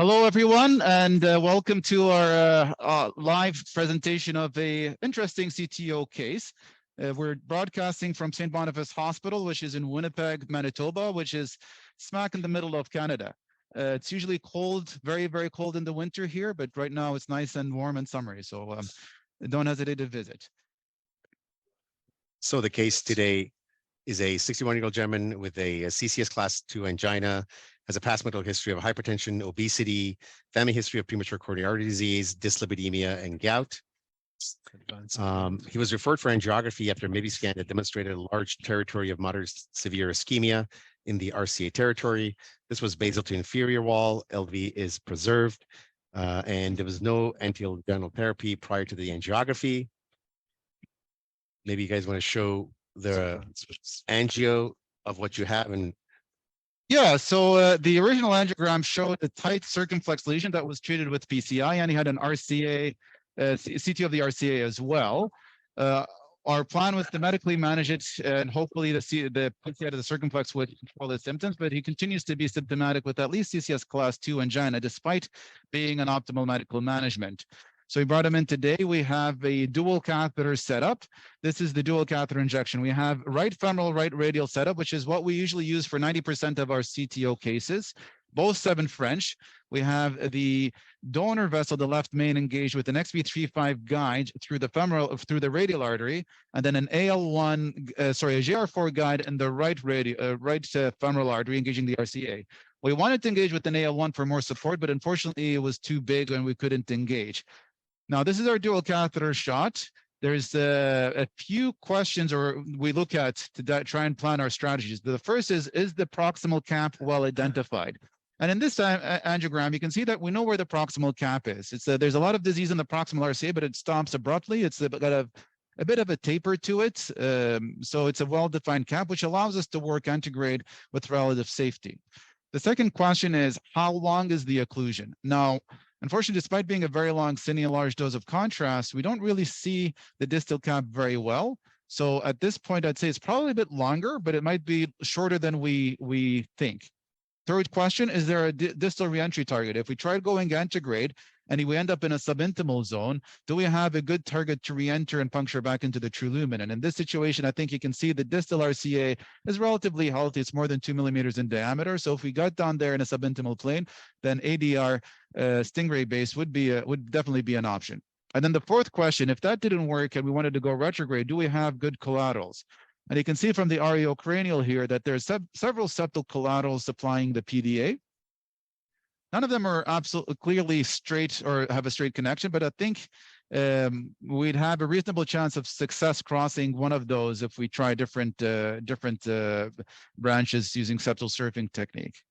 Hello, everyone, and welcome to our live presentation of a interesting CTO case. We're broadcasting from St. Boniface Hospital, which is in Winnipeg, Manitoba, which is smack in the middle of Canada. It's usually cold, very, very cold in the winter here, but right now it's nice and warm and summery, so don't hesitate to visit. So the case today is a 61-year-old gentleman with a CCS class 2 angina, has a past medical history of hypertension, obesity, family history of premature coronary artery disease, dyslipidemia, and gout. He was referred for angiography after a MIBI scan that demonstrated a large territory of moderate severe ischemia in the RCA territory. This was basal to inferior wall, LV is preserved, and there was no anti-general therapy prior to the angiography. Maybe you guys want to show the angio of what you have. And yeah, so the original angiogram showed a tight circumflex lesion that was treated with PCI, and he had an RCA, CTO of the RCA as well. Our plan was to medically manage it, and hopefully the PCI to the circumflex would control the symptoms, but he continues to be symptomatic with at least CCS class 2 angina, despite being an optimal medical management. So we brought him in today. We have a dual catheter setup. This is the dual catheter injection. We have right femoral, right radial setup, which is what we usually use for 90% of our CTO cases, both 7 French. We have the donor vessel, the left main, engaged with an XB35 guide through the femoral, through the radial artery, and then an AL1, a GR4 guide in the right femoral artery, engaging the RCA. We wanted to engage with an AL1 for more support, but unfortunately it was too big and we couldn't engage. Now, this is our dual catheter shot. There's a few questions we look at to try and plan our strategies. The first is the proximal cap well identified? And in this angiogram, you can see that we know where the proximal cap is. There's a lot of disease in the proximal RCA, but it stops abruptly. It's got a bit of a taper to it. So it's a well-defined cap, which allows us to work antegrade with relative safety. The second question is, how long is the occlusion? Now, unfortunately, despite being a very long cine large dose of contrast, we don't really see the distal cap very well. So at this point, I'd say it's probably a bit longer, but it might be shorter than we think. Third question, is there a distal reentry target? If we try going antegrade and we end up in a subintimal zone, do we have a good target to reenter and puncture back into the true lumen? And in this situation, I think you can see the distal RCA is relatively healthy. It's more than 2 millimeters in diameter. So if we got down there in a subintimal plane, then ADR Stingray base would definitely be an option. And then the fourth question, if that didn't work and we wanted to go retrograde, do we have good collaterals? And you can see from the REO cranial here that there's several septal collaterals supplying the PDA. None of them are absolutely clearly straight or have a straight connection, but I think we'd have a reasonable chance of success crossing one of those if we try different branches using septal surfing technique.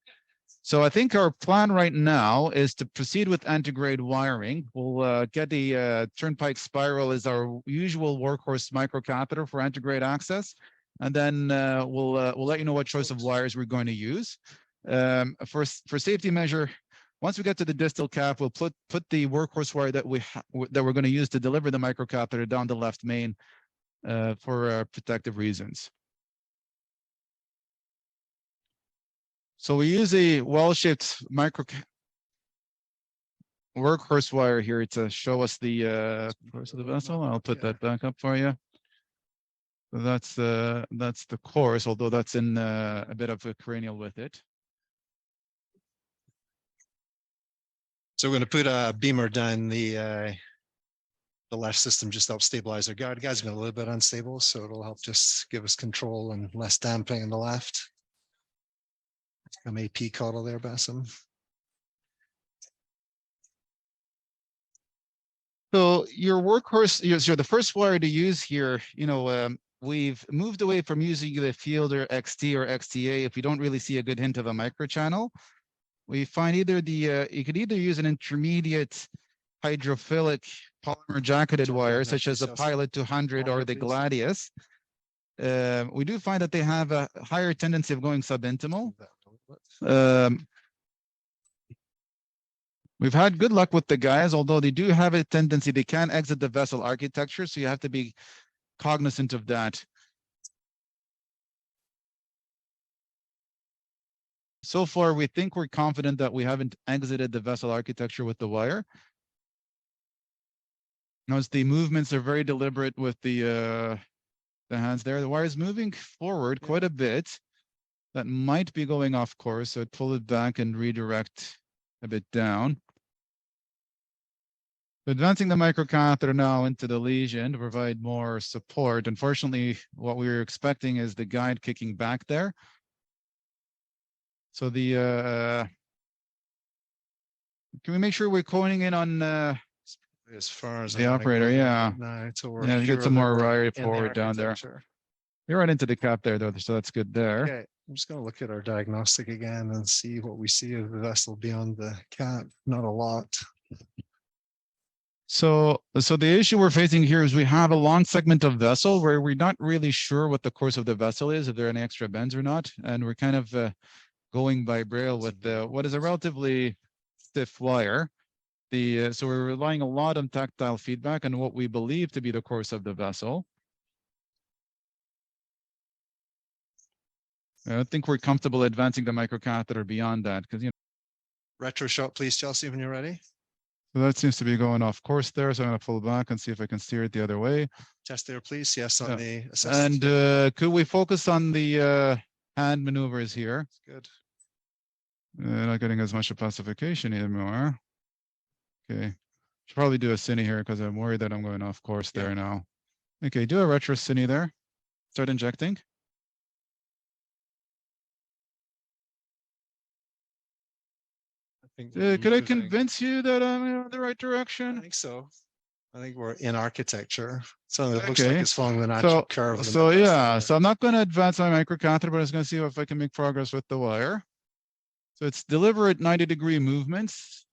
So I think our plan right now is to proceed with antegrade wiring. We'll get the turnpike spiral as our usual Workhorse microcatheter for antegrade access. And then we'll let you know what choice of wires we're going to use. For safety measure, once we get to the distal cap, we'll put the Workhorse wire that we're going to use to deliver the microcatheter down the left main for protective reasons. So we use a well-shaped Workhorse wire here to show us the course of the vessel. I'll put that back up for you. So that's the course, although that's in a bit of a cranial with it. So we're going to put a beamer down the left system just to help stabilize our guide. The guide's been a little bit unstable, so it'll help just give us control and less damping on the left. AP caudal there, Bassam. So your Workhorse, you're the first wire to use here. We've moved away from using the Fielder XT or XTA if we don't really see a good hint of a microchannel. We find you could either use an intermediate hydrophilic polymer jacketed wire, such as the Pilot 200 or the Gladius. We do find that they have a higher tendency of going subintimal. We've had good luck with the guys, although they do have a tendency, they can exit the vessel architecture, so you have to be cognizant of that. So far, we think we're confident that we haven't exited the vessel architecture with the wire. Notice the movements are very deliberate with the hands there. The wire is moving forward quite a bit. That might be going off course, so I'd pull it back and redirect a bit down. Advancing the microcatheter now into the lesion to provide more support. Unfortunately, what we were expecting is the guide kicking back there. So the can we make sure we're coning in on As far as the operator? Yeah, no, yeah, get some more wire forward down there. You're right into the cap there, though, so that's good there. Okay, I'm just going to look at our diagnostic again and see what we see of the vessel beyond the cap. Not a lot. So the issue we're facing here is we have a long segment of vessel where we're not really sure what the course of the vessel is, if there are any extra bends or not, and we're kind of going by braille with what is a relatively stiff wire. So we're relying a lot on tactile feedback and what we believe to be the course of the vessel. I don't think we're comfortable advancing the microcatheter beyond that because, you know. Retro shot, please, Chelsea, when you're ready. So that seems to be going off course there. So I'm going to pull back and see if I can steer it the other way. Test there, please. Yes, on the assessment. And could we focus on the hand maneuvers here? Good. Not getting as much pacification anymore. Okay. Should probably do a cine here because I'm worried that I'm going off course there now. Okay, do a retro cine there. Start injecting. Could I convince you that I'm in the right direction? I think so. I think we're in architecture. So it looks like it's following the natural curve. So yeah, so I'm not going to advance my microcatheter, but I was going to see if I can make progress with the wire. So it's deliberate 90-degree movements.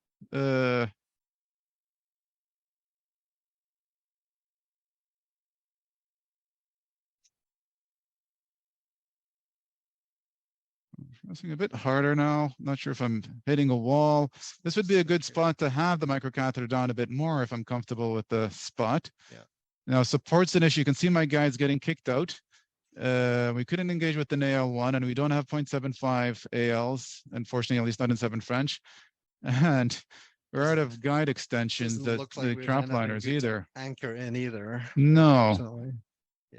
Pressing a bit harder now. Not sure if I'm hitting a wall. This would be a good spot to have the microcatheter down a bit more if I'm comfortable with the spot. Yeah. Now support's an issue. You can see my guide's getting kicked out. We couldn't engage with the AL1 and we don't have 0.75 ALs, unfortunately, at least not in 7 French. And we're out of guide extensions, the trap liners either. Anchor in either. No.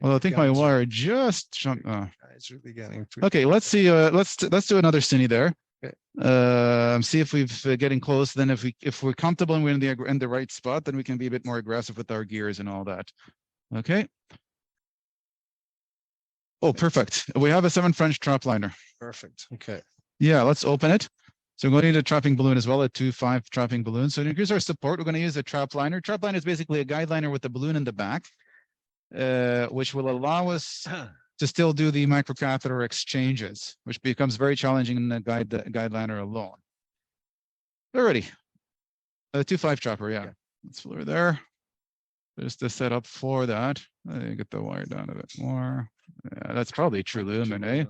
Well, I think my wire just jumped. It's really getting. Okay, let's see. Let's do another cine there. Okay. See if we've getting close. Then if we're comfortable and we're in the right spot, then we can be a bit more aggressive with our gears and all that. Okay. Oh, perfect. We have a 7 French trap liner. Perfect. Okay. Yeah, let's open it. So we're going to need a trapping balloon as well, a 2.5 trapping balloon. So to increase our support, we're going to use a trap liner. Trap liner is basically a guide liner with a balloon in the back. Which will allow us to still do the microcatheter exchanges, which becomes very challenging in the guide liner alone. Alrighty, 2.5 chopper, yeah. Let's flare there. Just to set up for that. Get the wire down a bit more. Yeah, that's probably true lumen, eh?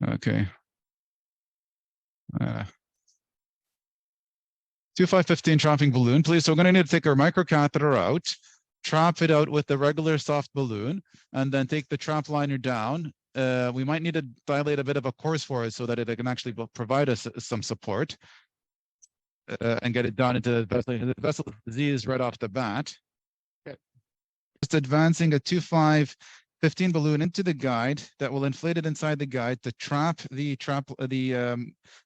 Okay. 2.515 trapping balloon, please. So we're going to need to take our microcatheter out. Trap it out with the regular soft balloon and then take the trap liner down. We might need to dilate a bit of a course for it so that it can actually provide us some support and get it down into the vessel disease right off the bat. Okay. Just advancing a 2.515 balloon into the guide that will inflate it inside the guide to trap the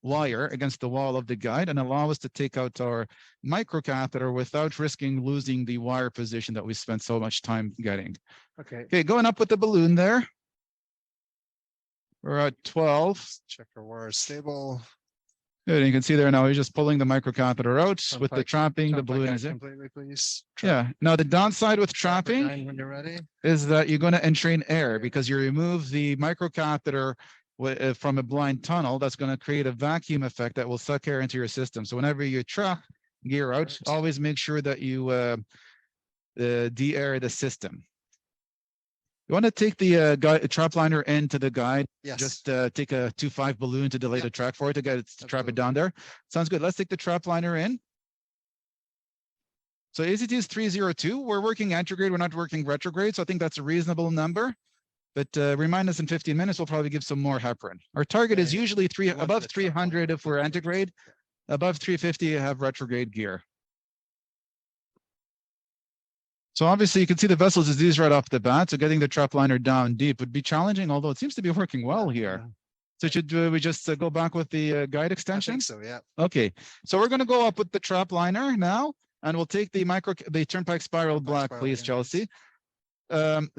wire against the wall of the guide and allow us to take out our microcatheter without risking losing the wire position that we spent so much time getting. Okay, going up with the balloon there. We're at 12. Check our wire stable. Good, you can see there now he's just pulling the microcatheter out with the trapping. The balloon is in. Completely, please. Yeah. Now the downside with trapping when you're ready is that you're going to entrain air because you remove the microcatheter from a blind tunnel. That's going to create a vacuum effect that will suck air into your system. So whenever you trap gear out, always make sure that you de-air the system. You want to take the trap liner into the guide. Yes. Just take a 2.5 balloon to delay the track for it to get it to trap it down there. Sounds good. Let's take the trap liner in. So ACT is 302. We're working antegrade. We're not working retrograde. So I think that's a reasonable number. But remind us in 15 minutes, we'll probably give some more heparin. Our target is Yeah, usually want above the top 300 if we're antegrade, above 350 have retrograde gear. So obviously you can see the vessels disease right off the bat. So getting the trap liner down deep would be challenging, although it seems to be working well here. So should we just go back with the guide I extension? think so, yeah. Okay, so we're going to go up with the trap liner now, and we'll take the turnpike spiral black, spiral, please, yeah, Chelsea.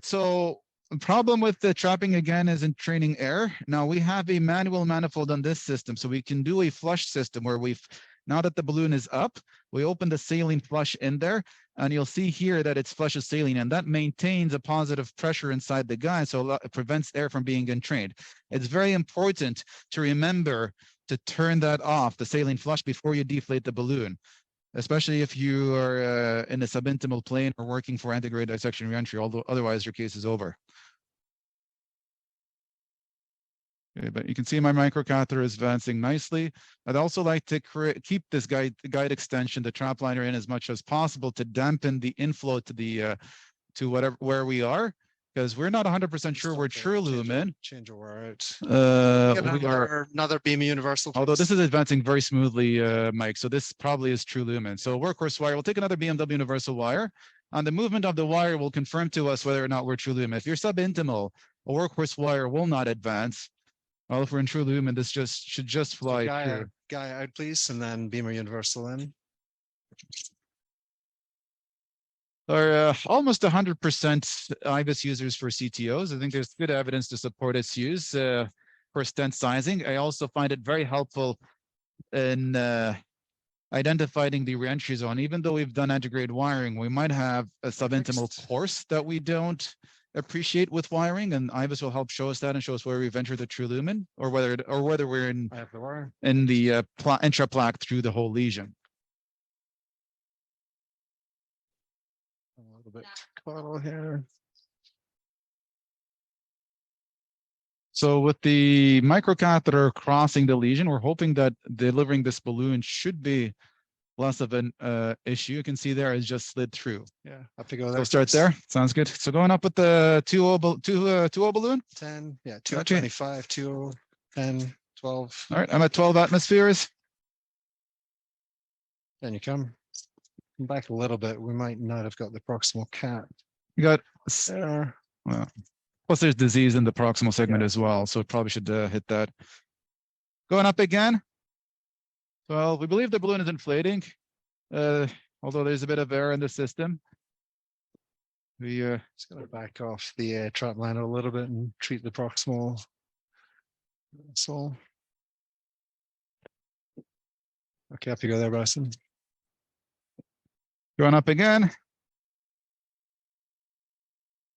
So the problem with the trapping again is in training air. Now we have a manual manifold on this system, so we can do a flush system where now that the balloon is up, we open the saline flush in there, and you'll see here that it's flushes saline, and that maintains a positive pressure inside the guide, so it prevents air from being entrained. It's very important to remember to turn that off, the saline flush, before you deflate the balloon, especially if you are in a subintimal plane or working for antegrade dissection reentry, although otherwise your case is over. Okay, but you can see my microcatheter is advancing nicely. I'd also like to keep this guide extension, the trap liner, in as much as possible to dampen the inflow to the where we are, because we're not 100% sure we're true lumen. Change a wire out. We are Another beam universal. Although please. this is advancing very smoothly, Mike. So this probably is true lumen. So workhorse wire, we'll take another BMW universal wire. And the movement of the wire will confirm to us whether or not we're true lumen. If you're subintimal, a workhorse wire will not advance. Well, if we're in true lumen, this should just fly through. Guy out, please, and then beamer universal in. Are almost 100% IBIS users for CTOs. I think there's good evidence to support its use for stent sizing. I also find it very helpful in identifying the reentry zone. Even though we've done antegrade wiring, we might have a subintimal course that we don't appreciate with wiring, and IBIS will help show us that and show us where we've entered the true lumen, or whether we're in the intraplaque through the whole lesion. A little bit coil here. So with the microcatheter crossing the lesion, we're hoping that delivering this balloon should be less of an issue. You can see there it's just slid through. Yeah, have to go there. We'll start there. Sounds good. So going up with the 2O balloon. 10, yeah, 225, 20, 10, 12. All right, I'm at 12 atmospheres. Then you come back a little bit. We might not have got the proximal cap. You got There. well, plus there's disease in the proximal segment as well, so it probably should hit that. Going up again. Well, we believe the balloon is inflating, although there's a bit of air in the system. We just gonna back off the trap liner a little bit and treat the proximal. So, okay, up you go there, Bryson. going up again.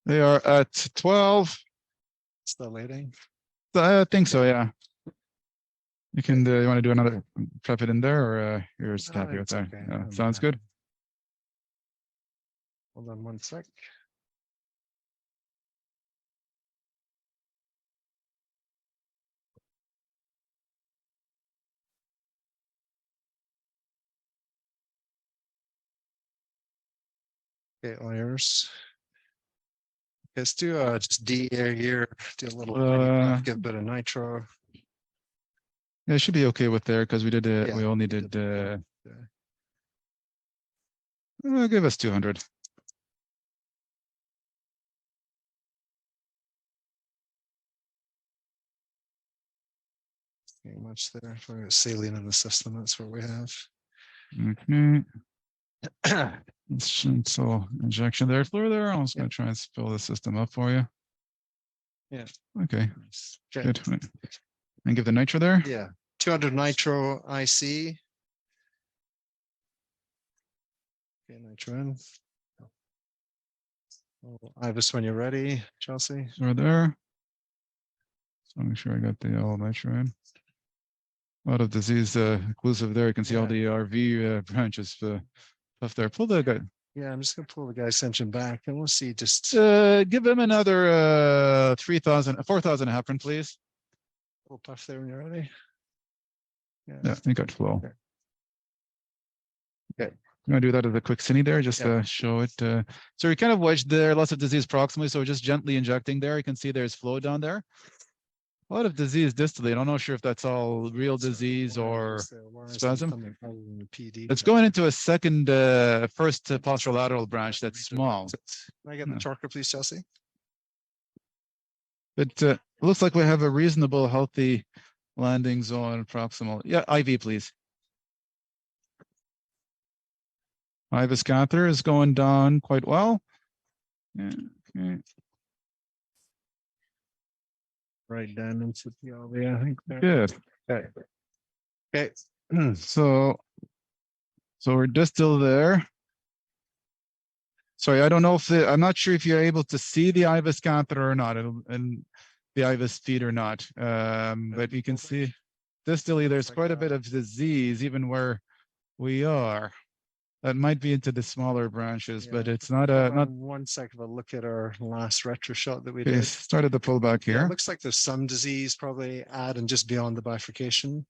They are at 12. Still leading. I think so, yeah. You can, you want to do another, trap it in there, or you're just happy with that? Okay. Yeah, sounds good. Hold on one sec. Okay, wires. Let's do just D air here. Do a little give a bit of nitro. Yeah, it should be okay with there because we did Yeah, we only did give us 200. Not much there for saline in the system. That's what we have. Okay. So injection there, fluid there. I'm just going to try and fill the system up for you. Yeah. Okay. Good. And give the nitro there. Yeah. 200 nitro IC. Okay, nitro in. IBIS when you're ready, Chelsea. Right there. So make sure I got the all nitro in. A lot of disease occlusive there. You can see all the RV branches left there. Pull the guy. Yeah, I'm just gonna pull the guy extension back and we'll see. Just give him another 4,000 heparin, please. Pull puff there when you're ready. Yeah, you got flow. Okay. I'm gonna do that as a quick cine there, just Yeah. to show it. So you're kind of wedged there, lots of disease proximally. So we're just gently injecting there. You can see there's flow down there. A lot of disease distally. I'm not sure if that's all real disease or spasm. It's going into a second, first posterolateral branch that's small. Can I get the torque, please, Chelsea? It looks like we have a reasonable, healthy landing zone proximal. Yeah, IV, please. IBIS catheter is going down quite well. Yeah, okay. Right down into the LV, I think. Good. Okay. Okay. So we're distal there. Sorry, I don't know if I'm not sure if you're able to see the IBIS catheter or not, and the IBIS feed or not. But you can see distally, there's quite a bit of disease even where we are. That might be into the smaller branches, but it's not not. 1 second of a look at our last retro shot that we Okay, did. started the pullback Yeah, here. it looks like there's some disease probably at and just beyond the bifurcation.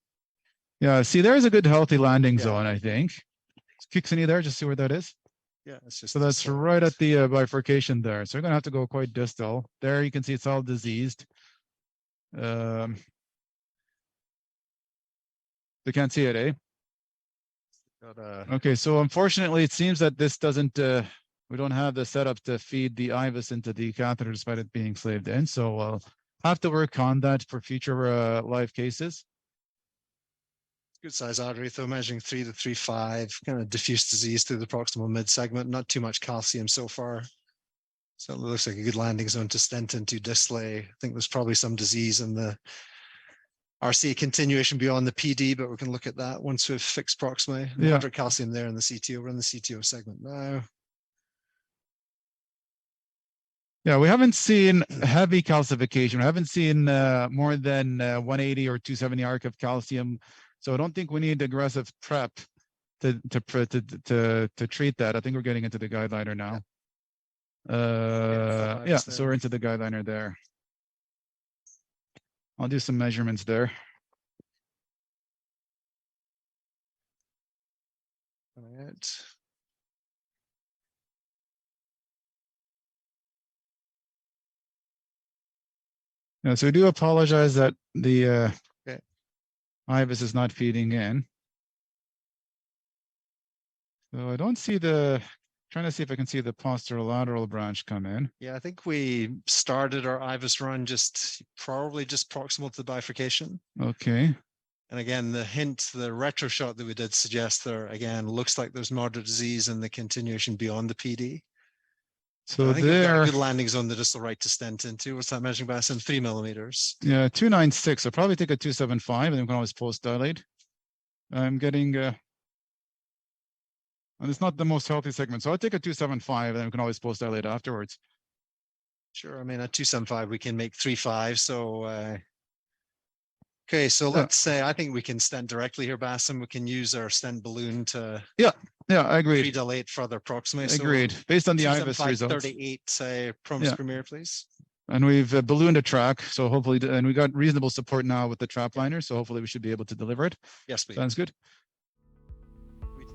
Yeah, see, there's a good healthy landing Yeah. zone, I think. Kicks any there, just see where that is. Yeah, it's just So that's right at the bifurcation there. So we're gonna have to go quite distal. There you can see it's all diseased. They can't see it, eh? Okay, so unfortunately, it seems that this doesn't. We don't have the setup to feed the IBIS into the catheter despite it being slaved in. So we'll have to work on that for future live cases. Good size artery, though, measuring 3 to 3.5, kind of diffuse disease through the proximal mid segment, not too much calcium so far. So it looks like a good landing zone to stent into distally. I think there's probably some disease in the RCA continuation beyond the PD, but we can look at that once we've fixed proximally. Yeah. Moderate calcium there in the CTO. We're in the CTO segment now. Yeah, we haven't seen heavy calcification. We haven't seen more than 180 or 270 arc of calcium. So I don't think we need aggressive prep to treat that. I think we're getting into the guideliner now. Yeah, so we're into the guideliner there. I'll do some measurements there. All right. Yeah, so we do apologize that the IBIS is not feeding in. So I don't see trying to see if I can see the posterolateral branch come in. Yeah, I think we started our IBIS run probably just proximal to the bifurcation. Okay. And again, the retro shot that we did suggests there, again, looks like there's moderate disease in the continuation beyond the PD. So I think we've got there, a good landing zone that is the right to stent into. What's that measuring by? 3 millimeters. Yeah, 296. I'll probably take a 275 and then we can always post dilate. I'm getting, and it's not the most healthy segment. So I'll take a 275 and then we can always post dilate afterwards. Sure. I mean, at 275, we can make 3.5. So, okay. So let's say, I think we can stent directly here, Bassam. We can use our stent balloon to. Yeah, I agree. Predilate further proximate. Agreed. So based on the IBIS results. 38, say, Promus Premier, please. And we've ballooned a track. So hopefully, and we got reasonable support now with the trap liner. So hopefully we should be able to deliver it. Yes, please. Sounds good. We